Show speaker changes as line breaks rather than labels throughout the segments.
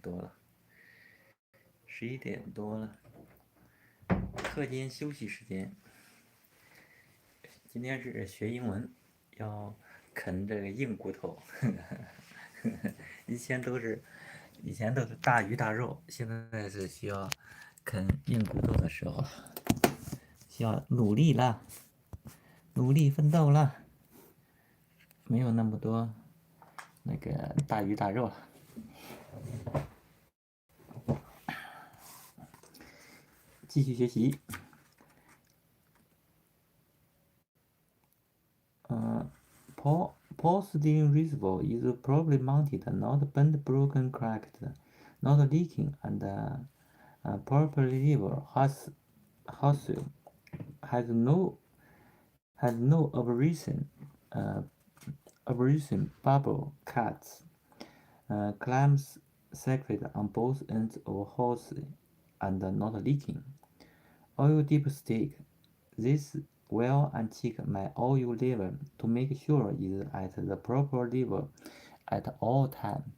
多了，11点多了，课间休息时间。今天是学英文，要啃这个硬骨头。以前都是大鱼大肉，现在是需要啃硬骨头的时候，需要努力了，努力奋斗了，没有那么多那个大鱼大肉了。继续学习。Paul steering reservoir is probably mounted, not bent, broken, cracked, not leaking, and proper lever hose has no abrasion, bubble cuts, clamps secret on both ends of hose and not leaking. Oil dipstick. This well and check my oil level to make sure it's at the proper level at all times.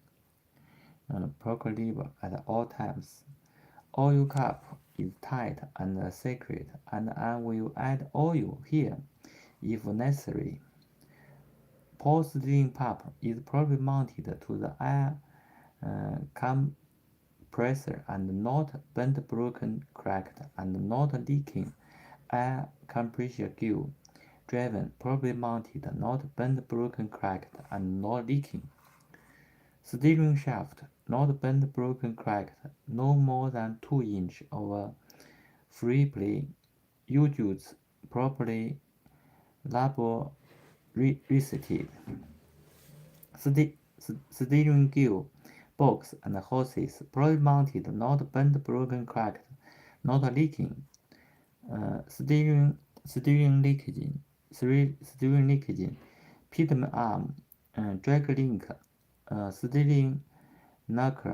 Oil cap is tight and secret, and I will add oil here if necessary. Paul steering pump is probably mounted to the air compressor and not bent, broken, cracked, and not leaking air compressor gear. Driven, probably mounted, not bent, broken, cracked, and not leaking. Steering shaft, not bent, broken, cracked, no more than 2 inches of free play. U-joints properly lubricated. Steering gear box and hoses, probably mounted, not bent, broken, cracked, not leaking. Steering leakage, pitman arm, drag link, steering knock,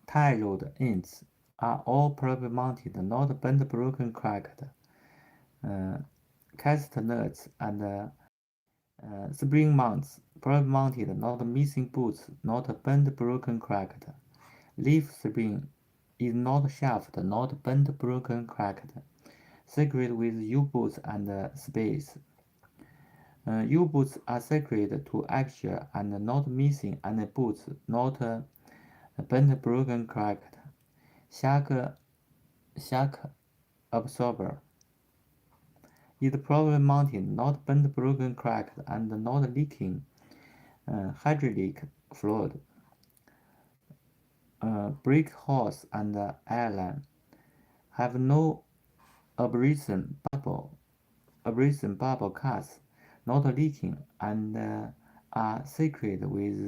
tie rod ends are all probably mounted, not bent, broken, cracked. Cast nuts and spring mounts probably mounted, not missing bolts, not bent, broken, cracked. Leaf spring is not shaft, not bent, broken, cracked. Secret with U-bolts and space. U-bolts are secret to axial and not missing, and bolts not bent, broken, cracked. Shock absorber is probably mounted, not bent, broken, cracked, and not leaking. Hydraulic fluid. Brake hose and airline have no abrasion bubble cuts, not leaking, and are secured with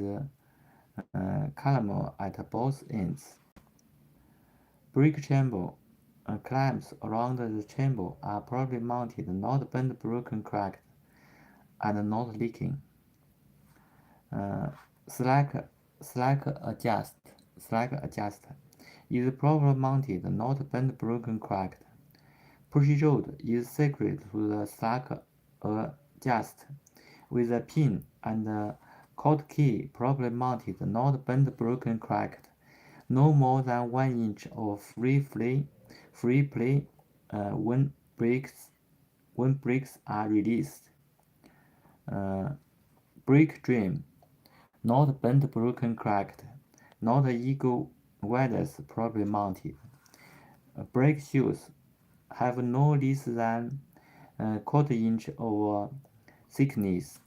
calamine at both ends. Brake chamber clamps around the chamber are probably mounted, not bent, broken, cracked, and not leaking. Slack adjust is probably mounted, not bent, broken, cracked. Push rod is secret to the slack adjust with a pin and cord key probably mounted, not bent, broken, cracked. No more than 1 inch of free play when brakes are released. Brake trim, not bent, broken, cracked, not eagle wires probably mounted. Brake shoes have no less than quarter-inch of thickness.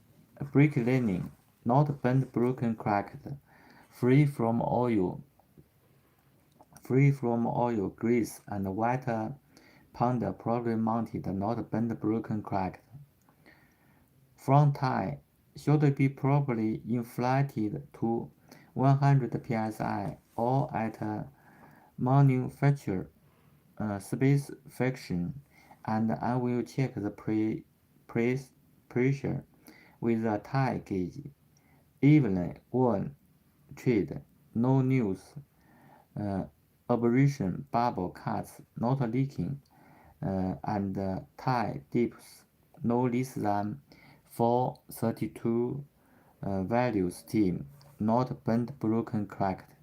Brake lining, not bent, broken, cracked, free from oil, grease, and white powder probably mounted, not bent, broken, cracked. Front tire should be properly inflated to 100 psi or at manufacturer specification, and I will check the pressure with a tire gauge. Evenly worn tread, no news, abrasion, bubble cuts, not leaking, and tire dips no less than 432 value steam. not bent, broken, cracked,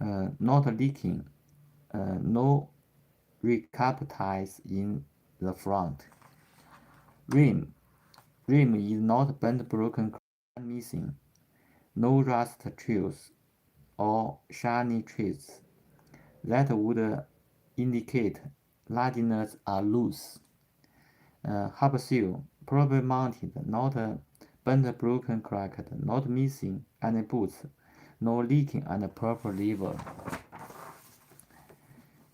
not leaking, no recapitalize in the front. Rim is not bent, broken, cracked, missing, no rust trails or shiny trees that would indicate large nuts are loose. Hub seal, probably mounted, not bent, broken, cracked, not missing any boots, no leaking and proper lever.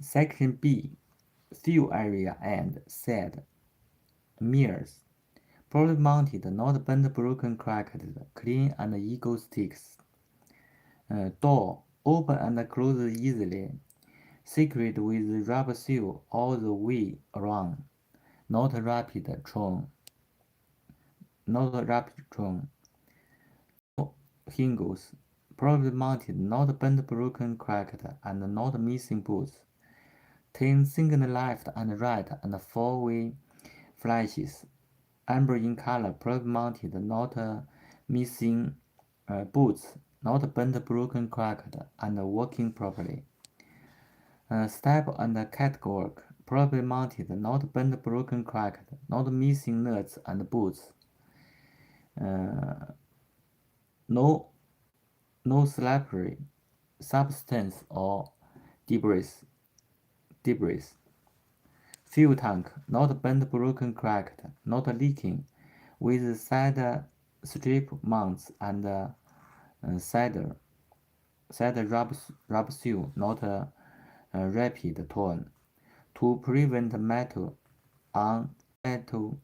Section B, seal area and side mirrors. Probably mounted, not bent, broken, cracked, clean and eagle sticks. Door, open and close easily, secured with rubber seal all the way around, not rapid tone. Hinges, probably mounted, not bent, broken, cracked, and not missing boots. 10 single left and right and four-way flashes, amber in color, probably mounted, not missing boots, not bent, broken, cracked, and working properly. Step and catwalk, probably mounted, not bent, broken, cracked, not missing nuts and boots. No slippery substance or debris. Fuel tank, not bent, broken, cracked, not leaking, with side strip mounts and side rub seal, not rapid torn, to prevent metal on metal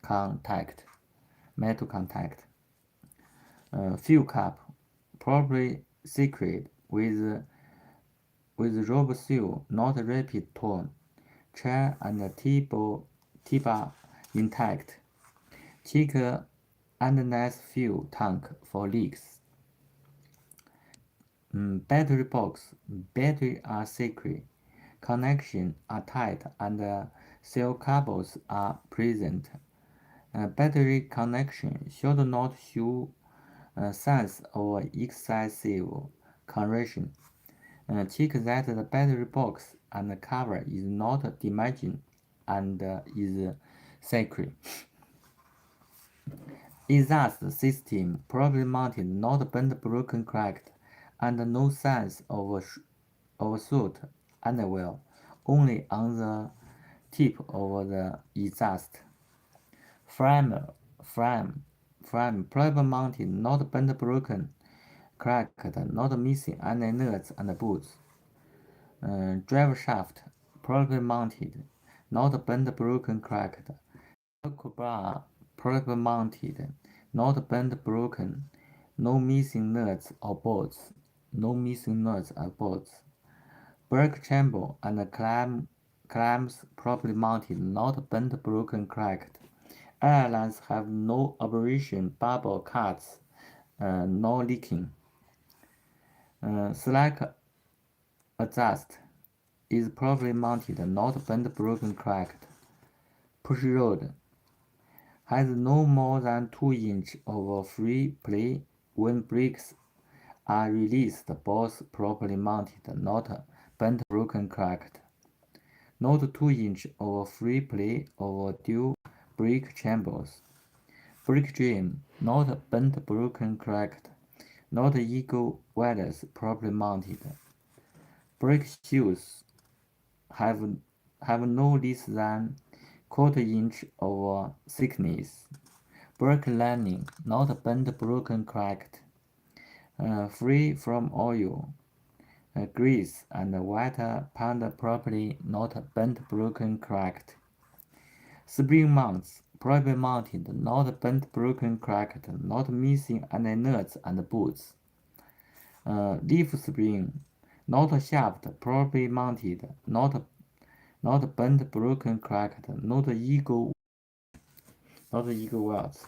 contact. Fuel cap, probably secured with rubber seal, not rapid torn. Chair and T-bar intact. Check underneath fuel tank for leaks. Battery box. Battery are secret. Connections are tight and cell cables are present. Battery connection should not show signs of excessive corrosion. Check that the battery box and cover is not damaged and is secure. Exhaust system, probably mounted, not bent, broken, cracked, and no signs of soot anywhere, only on the tip of the exhaust. Frame, probably mounted, not bent, broken, cracked, not missing any nuts and bolts. Drive shaft, probably mounted, not bent, broken, cracked. Buckle bar, probably mounted, not bent, broken, no missing nuts or bolts. Brake chamber and clamps, probably mounted, not bent, broken, cracked. Airlines have no abrasion, bubble cuts, no leaking. Slack adjust is probably mounted, not bent, broken, cracked. Push rod has no more than 2 inches of free play when brakes are released, both properly mounted, not bent, broken, cracked. Not 2 inches of free play of dual brake chambers. Brake drum, not bent, broken, cracked, not eagle wires, properly mounted. Brake shoes have no less than quarter-inch of thickness. Brake lining, not bent, broken, cracked, free from oil, grease, and water pound properly, not bent, broken, cracked. Spring mounts, properly mounted, not bent, broken, cracked, not missing any nuts and bolts. Leaf spring, not shaft, properly mounted, not bent, broken, cracked, not eagle welds.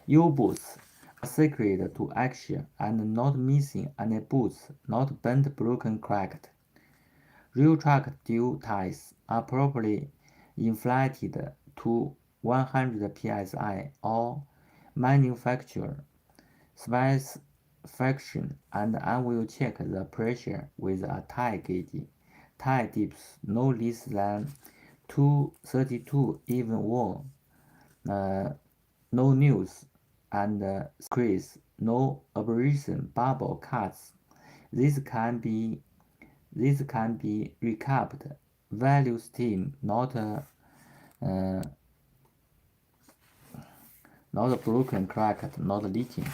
U-boots are secured to action and not missing any boots, not bent, broken, cracked. Rail track dual ties are properly inflated to 100 psi or manufactured satisfaction, and I will check the pressure with a tie gauge. Tie dips no less than 232, even warm. No news and squeeze, no aberration, bubble cuts. This can be recapped. Value steam, not broken, cracked, not leaking.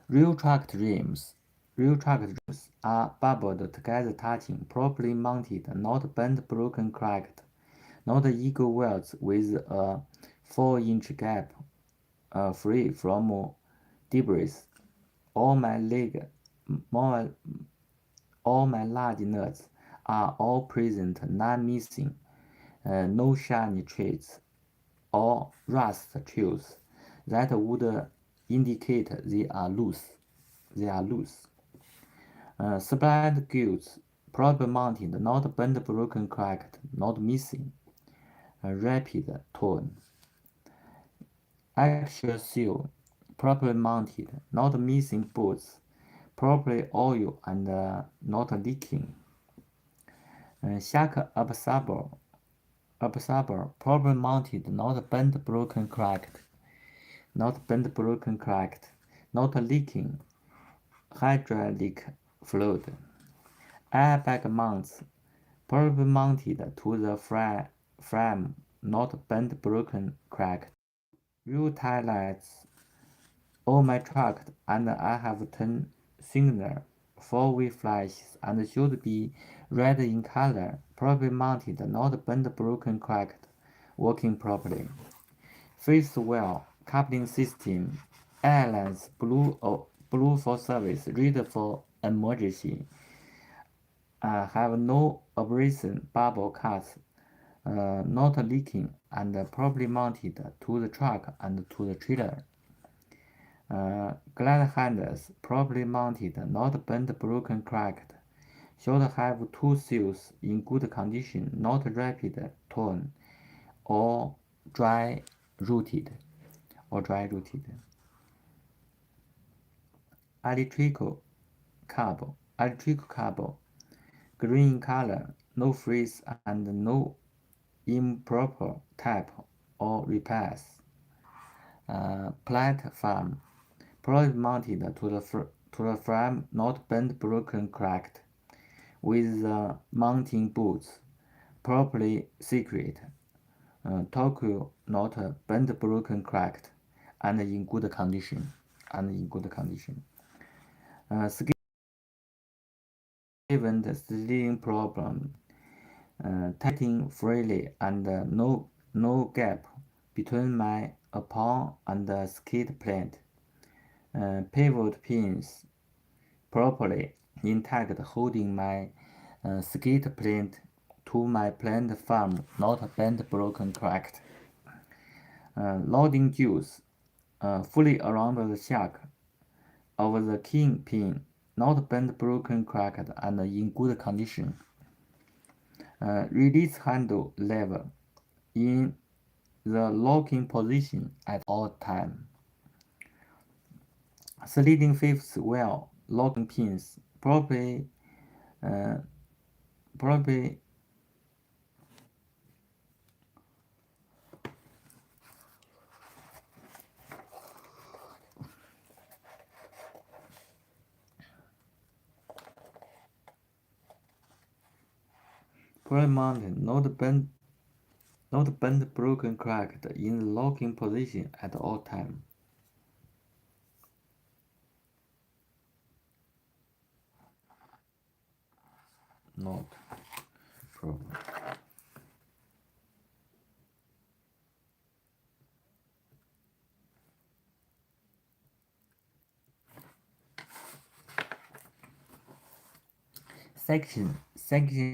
Real tracked rims. Real tracked rims are bubbled together touching, properly mounted, not bent, broken, cracked, not ego welts with a 4-inch gap, free from debris. All my large nuts are all present, none missing, no shiny traits or rust trails that would indicate they are loose. Supplied goods, properly mounted, not bent, broken, cracked, not missing. Rapid turn. Actual seal, properly mounted, not missing bolts, properly oiled and not leaking. Shock absorber, properly mounted, not bent, broken, cracked, not leaking. Hydraulic fluid. Airbag mounts, properly mounted to the frame, not bent, broken, cracked. Real tail lights. All my truck and I have 10 signal, 4-way flashes, and should be red in color, properly mounted, not bent, broken, cracked, working properly. Fifth wheel, coupling system, airlines, blue for service, red for emergency. Have no abrasion, bubble cuts, not leaking, and properly mounted to the truck and to the trailer. Glad handles, properly mounted, not bent, broken, cracked. Should have 2 seals in good condition, not rapid torn or dry rooted. Electrical cable, green in color, no frizz and no improper tap or repairs. Platform, properly mounted to the frame, not bent, broken, cracked, with the mounting boots properly secured. Tokyo not bent, broken, cracked, and in good condition. Event steering problem, tightening freely and no gap between my upon and the skid plate. Pivot pins properly intact, holding my skid plate to my platform, not bent, broken, cracked. Loading juice fully around the shack of the king pin, not bent, broken, cracked, and in good condition. Release handle lever in the locking position at all time. Sliding fifth wheel locking pins properly mounted, not bent, broken, cracked, in the locking position at all time. Not problem. Section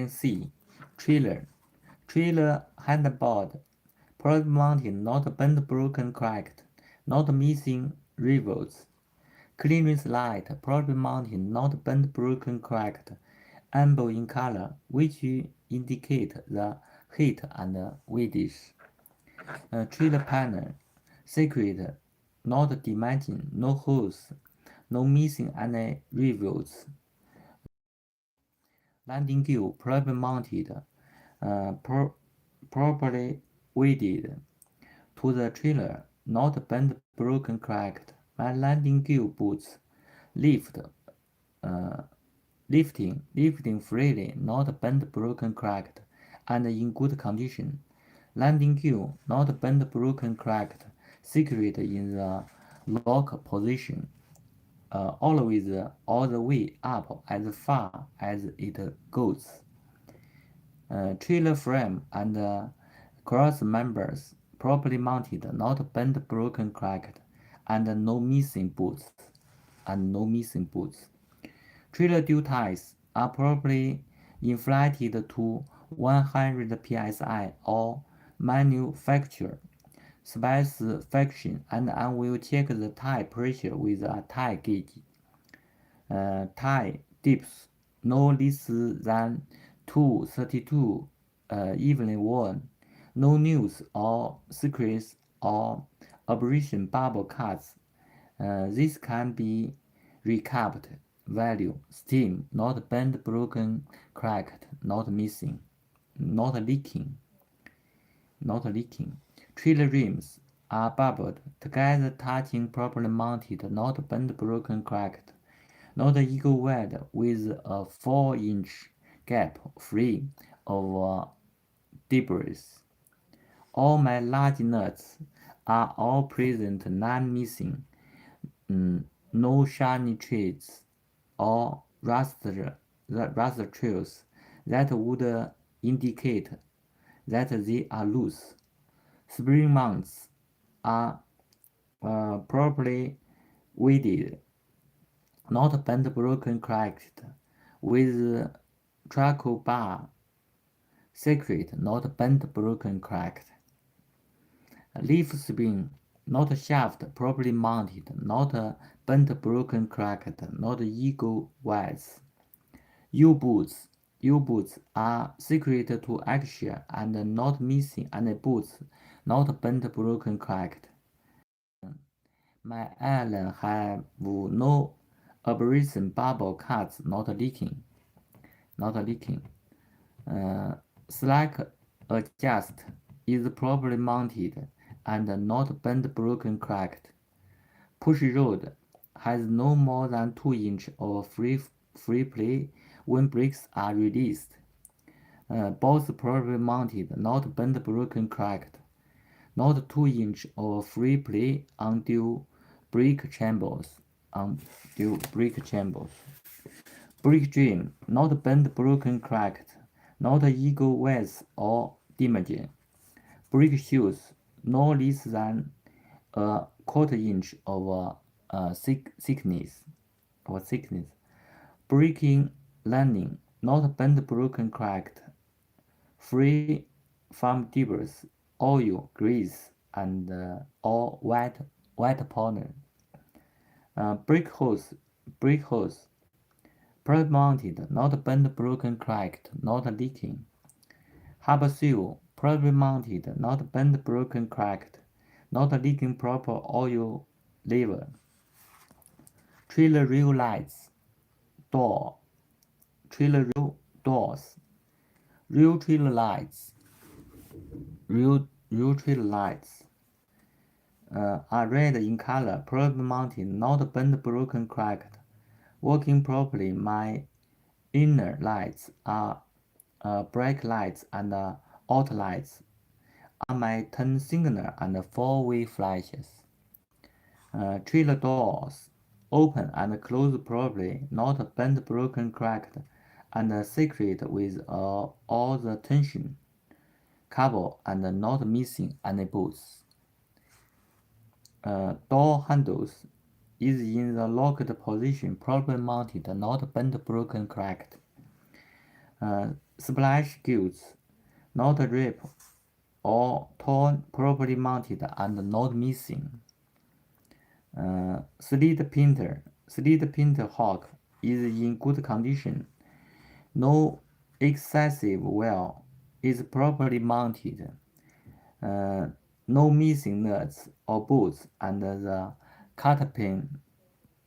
C, trailer handboard, properly mounted, not bent, broken, cracked, not missing rivets. Clearance light, properly mounted, not bent, broken, cracked, amber in color, which indicate the height and width. Trailer panel, secured not damaging, no holes, no missing any rivets. Landing gear properly mounted, properly weighted to the trailer, not bent, broken, cracked. My landing gear boots lift, uh, lifting freely, not bent, broken, cracked, and in good condition. Landing gear, not bent, broken, cracked, secret in the lock position, always all the way up as far as it goes. Trailer frame and cross members properly mounted, not bent, broken, cracked, and no missing boots. Trailer due ties are properly inflated to 100 psi or manufacturer specification, and I will check the tie pressure with a tie gauge. Tie dips no less than 232 evenly worn. No news or secrets or aberration bubble cuts. This can be recapped. Value steam, not bent, broken, cracked, not missing, not leaking. Trailer rims are bubbled, together touching, properly mounted, not bent, broken, cracked, not eagle wide with a 4-inch gap free of debris. All my large nuts are all present, none missing. No shiny trees or rust trails that would indicate that they are loose. Spring mounts are properly weighted, not bent, broken, cracked, with charcoal bar secret, not bent, broken, cracked. Leaf spring, not shaft, properly mounted, not bent, broken, cracked, not eagle wise. U-boots are secret to axial and not missing any boots, not bent, broken, cracked. My island have no aberration bubble cuts, not leaking. Slack adjust is properly mounted and not bent, broken, cracked. Push rod has no more than 2 inch of free play when brakes are released. Both properly mounted, not bent, broken, cracked. Not 2 inch of free play until brake chambers. Brake dream, not bent, broken, cracked. Not eagle west or damaged. Brake shoes, no less than a quarter-inch of thickness. Braking landing, not bent, broken, cracked. Free from debris, oil, grease, and or white powder. Brake hose, properly mounted, not bent, broken, cracked, not leaking. Harbor seal, properly mounted, not bent, broken, cracked, not leaking, proper oil lever. Trailer rail lights, trailer rail doors, real trailer lights, are red in color, properly mounted, not bent, broken, cracked, working properly. My inner lights are brake lights and out lights are my turn signal and 4-way flashes. Trailer doors open and close properly, not bent, broken, cracked, and secret with all the tension, cover, and not missing any bolts. Door handles is in the locked position, properly mounted, not bent, broken, cracked. Splash guards, not ripped or torn, properly mounted and not missing. Slit painter hawk is in good condition. No excessive wear, is properly mounted. no missing nuts or bolts, and the cut pin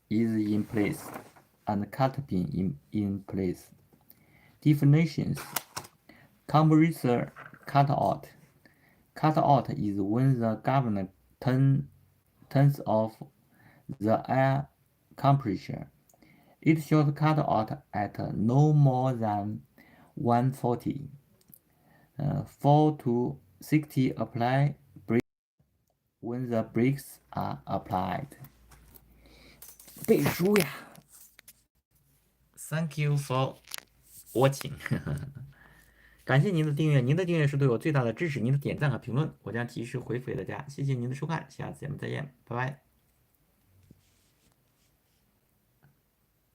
is in place, and cut pin in place. Definitions: compressor cutout. Cutout is when the governor turns off the air compressor. It should cut out at no more than 140. 4 to 60 apply brakes when the brakes are applied. 背书呀 ！Thank you for watching 。感谢您的订阅，您的订阅是对我最大的支持。您的点赞和评论，我将及时回复给大家。谢谢您的收看，下次节目再见，拜拜。